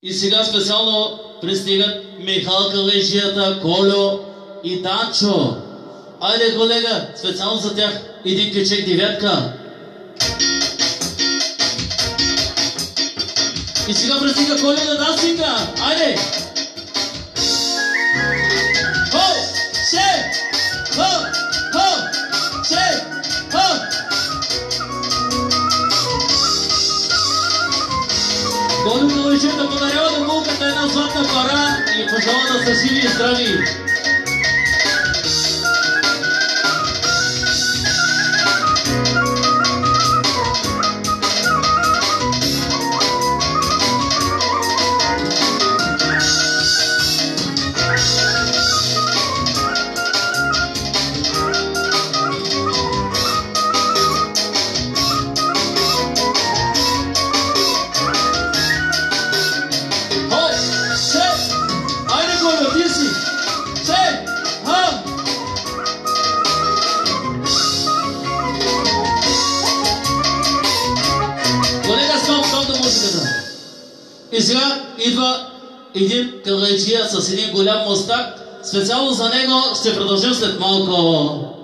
И сега специално пристигат Михалка, Лежията, Колю и Данчо. Айде, колега, специално за тях един кичек девятка. И сега пристига Колю на Дасика. Айде! Хо! Се! Хо! Хо! Се! Хо! Колю на Лежията подарява на булката една златна пара и пожелава да са живи и здрави. И сега идва един калайджия с един голям мустак. Специално за него ще продължим след малко.